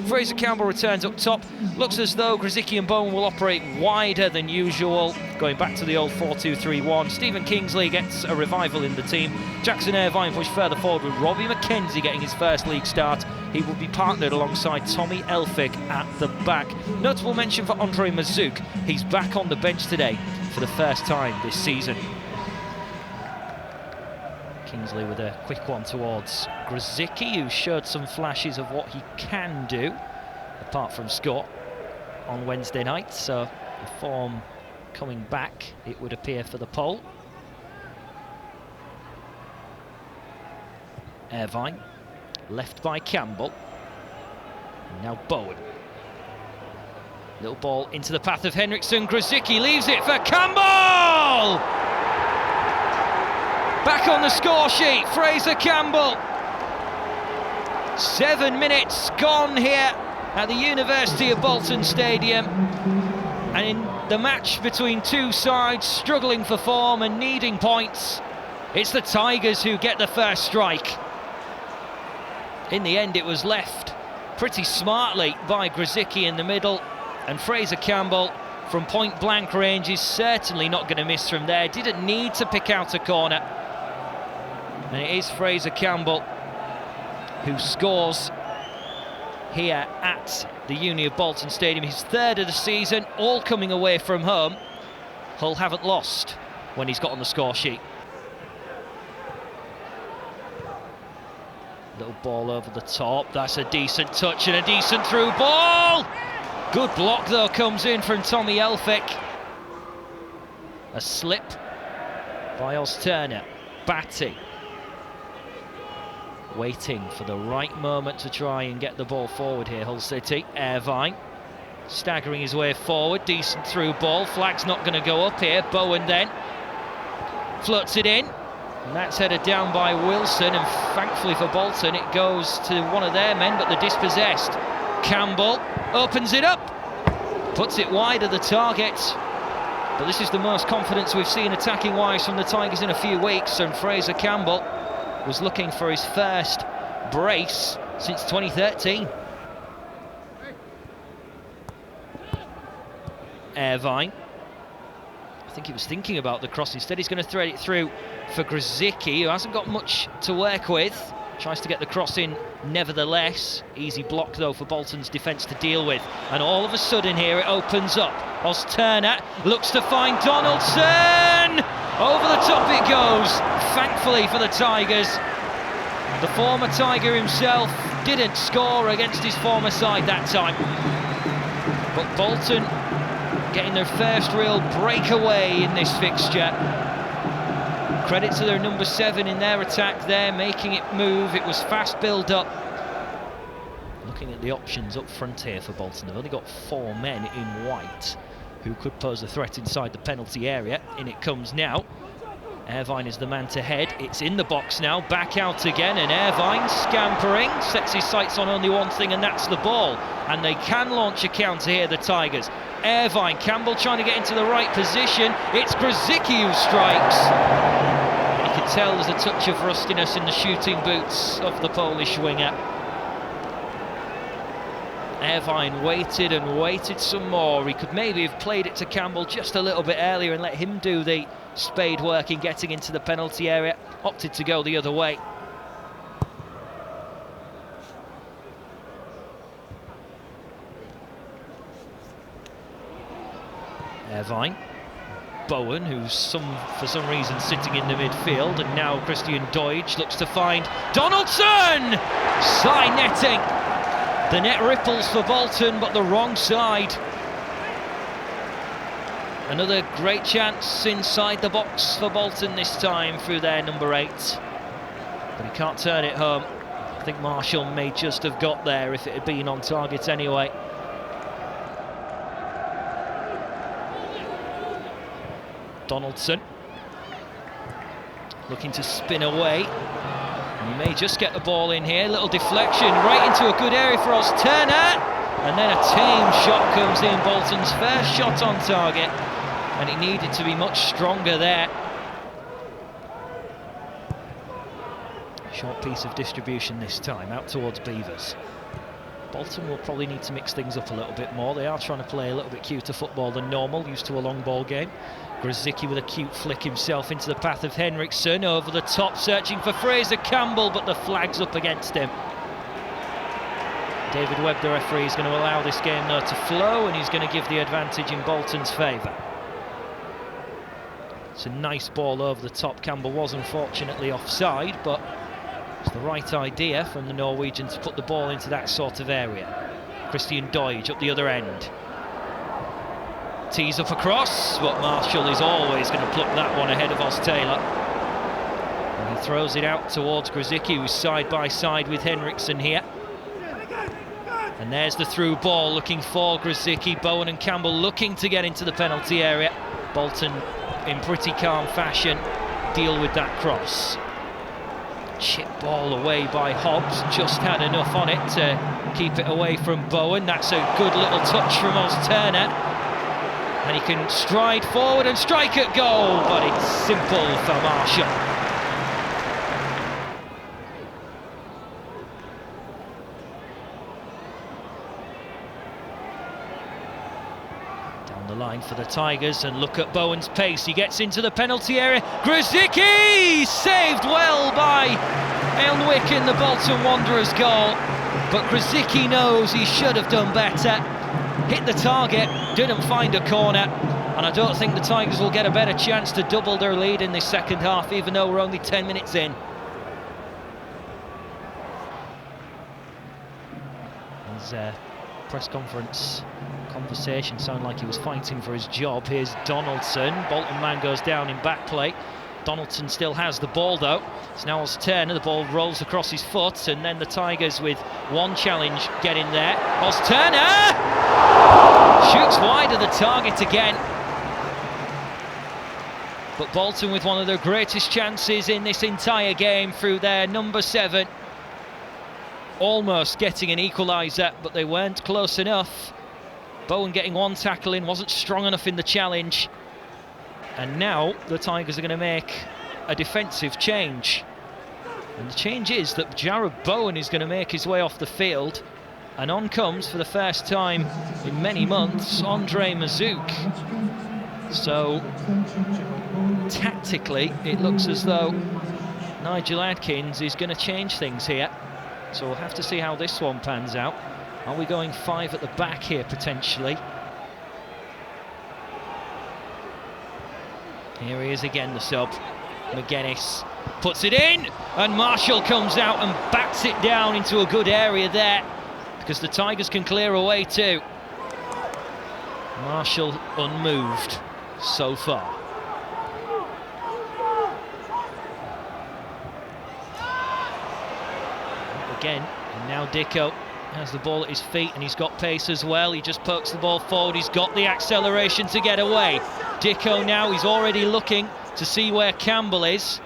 Fraser Campbell returns up top. Looks as though Grzycki and Bowen will operate wider than usual, going back to the old 4-2-3-1. Stephen Kingsley gets a revival in the team. Jackson Irvine pushed further forward with Robbie McKenzie getting his first league start. He will be partnered alongside Tommy Elphick at the back. Notable mention for Andre Mazouk. He's back on the bench today for the first time this season. Kingsley with a quick one towards Grzycki, who showed some flashes of what he can do, apart from score, on Wednesday night. So the form coming back, it would appear, for the Pole. Irvine, left by Campbell. And now Bowen. Little ball into the path of Henriksson. Grzycki leaves it for Campbell! Back on the score sheet, Fraser Campbell. 7 minutes gone here at the University of Bolton Stadium. And in the match between two sides struggling for form and needing points, it's the Tigers who get the first strike. In the end, it was left pretty smartly by Grzycki in the middle, and Fraser Campbell from point blank range is certainly not going to miss from there. Didn't need to pick out a corner. And it is Fraser Campbell who scores here at the Uni of Bolton Stadium. His third of the season, all coming away from home. Hull haven't lost when he's got on the score sheet. Little ball over the top, that's a decent touch and a decent through ball. Good block though comes in from Tommy Elphick. A slip by Oz-Turner. Batty waiting for the right moment to try and get the ball forward here, Hull City. Irvine staggering his way forward, decent through ball. Flag's not going to go up here. Bowen then floats it in, and that's headed down by Wilson, and thankfully for Bolton it goes to one of their men, but they're dispossessed. Campbell opens it up, puts it wide of the target, but this is the most confidence we've seen attacking wise from the Tigers in a few weeks, and Fraser Campbell was looking for his first brace since 2013. Irvine, I think he was thinking about the cross. Instead he's going to thread it through for Grzycki, who hasn't got much to work with. Tries to get the cross in nevertheless. Easy block though for Bolton's defence to deal with. And all of a sudden here it opens up. Oz-Turner looks to find Donaldson! Over the top it goes, thankfully for the Tigers. The former Tiger himself didn't score against his former side that time. But Bolton getting their first real breakaway in this fixture. Credit to their number 7 in their attack there, making it move. It was fast build-up. Looking at the options up front here for Bolton, they've only got 4 men in white who could pose a threat inside the penalty area. In it comes now. Irvine is the man to head. It's in the box now, back out again, and Irvine scampering, sets his sights on only one thing, and that's the ball. And they can launch a counter here, the Tigers. Irvine, Campbell trying to get into the right position. It's Grzycki who strikes. You can tell there's a touch of rustiness in the shooting boots of the Polish winger. Irvine waited and waited some more. He could maybe have played it to Campbell just a little bit earlier and let him do the spade work in getting into the penalty area. Opted to go the other way. Irvine. Bowen, who's for some reason sitting in the midfield, and now Christian Deutsch looks to find Donaldson! Side netting. The net ripples for Bolton, but the wrong side. Another great chance inside the box for Bolton this time through their number 8. But he can't turn it home. I think Marshall may just have got there if it had been on target anyway. Donaldson looking to spin away. And he may just get the ball in here. Little deflection right into a good area for Oz-Turner. And then a tame shot comes in. Bolton's first shot on target. And it needed to be much stronger there. Short piece of distribution this time, out towards Beavers. Bolton will probably need to mix things up a little bit more. They are trying to play a little bit cuter football than normal, used to a long ball game. Grzycki with a cute flick himself into the path of Henriksen, over the top searching for Fraser Campbell, but the flag's up against him. David Webb, the referee, is going to allow this game though to flow, and he's going to give the advantage in Bolton's favour. It's a nice ball over the top. Campbell was unfortunately offside, but it's the right idea from the Norwegian to put the ball into that sort of area. Christian Doige up the other end. Tees up across, but Marshall is always going to pluck that one ahead of Oz Taylor. And he throws it out towards Grzycki, who's side by side with Henriksen here. And there's the through ball looking for Grzycki. Bowen and Campbell looking to get into the penalty area. Bolton in pretty calm fashion deal with that cross. Chip ball away by Hobbs, just had enough on it to keep it away from Bowen. That's a good little touch from Oz Turner. And he can stride forward and strike at goal, but it's simple for Marshall. Down the line for the Tigers, and look at Bowen's pace. He gets into the penalty area. Grzycki saved well by Elnwick in the Bolton Wanderers goal, but Grzycki knows he should have done better. Hit the target, didn't find a corner, and I don't think the Tigers will get a better chance to double their lead in this second half, even though we're only 10 minutes in. His press conference conversation sounded like he was fighting for his job. Here's Donaldson. Bolton man goes down in back play. Donaldson still has the ball though. It's now Oz Turner. The ball rolls across his foot, and then the Tigers with one challenge get in there. Oz Turner shoots wide of the target again. But Bolton with one of their greatest chances in this entire game through their number 7. Almost getting an equaliser, but they weren't close enough. Bowen getting one tackle in, wasn't strong enough in the challenge. And now the Tigers are going to make a defensive change. And the change is that Jared Bowen is going to make his way off the field. And on comes, for the first time in many months, Andre Mazouk. So, tactically, it looks as though Nigel Adkins is going to change things here. So we'll have to see how this one pans out. Are we going 5 at the back here, potentially? Here he is again, the sub. McGuinness puts it in, and Marshall comes out and bats it down into a good area there, because the Tigers can clear away too. Marshall unmoved so far. Again, and now Dicko has the ball at his feet, and he's got pace as well. He just pokes the ball forward. He's got the acceleration to get away. Dicko now, he's already looking to see where Campbell is,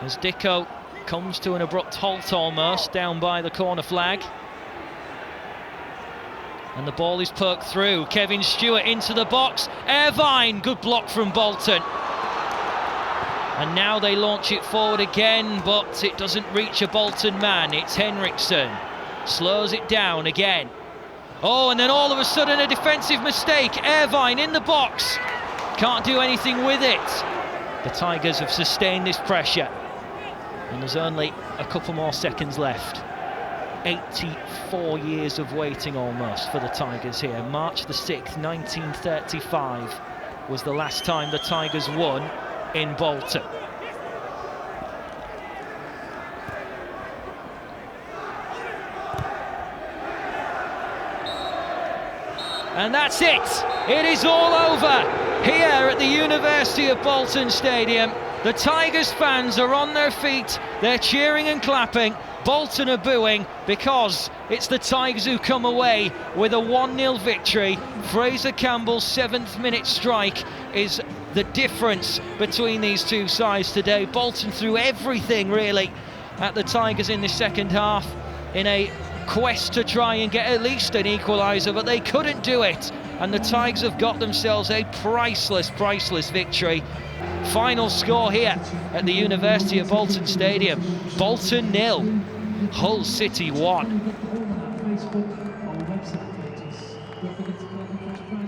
as Dicko comes to an abrupt halt almost down by the corner flag. And the ball is poked through. Kevin Stewart into the box. Irvine, good block from Bolton. And now they launch it forward again, but it doesn't reach a Bolton man. It's Henriksen. Slows it down again. Oh, and then all of a sudden a defensive mistake. Irvine in the box. Can't do anything with it. The Tigers have sustained this pressure. And there's only a couple more seconds left. 84 years of waiting almost for the Tigers here. March the 6th, 1935 was the last time the Tigers won in Bolton. And that's it. It is all over here at the University of Bolton Stadium. The Tigers fans are on their feet. They're cheering and clapping. Bolton are booing because it's the Tigers who come away with a 1-0 victory. Fraser Campbell's 7th minute strike is the difference between these two sides today. Bolton threw everything really at the Tigers in the second half in a quest to try and get at least an equaliser, but they couldn't do it, and the Tigers have got themselves a priceless victory. Final score here at the University of Bolton Stadium: Bolton 0, Hull City 1. Facebook or website pages. Don't forget to click the first prize.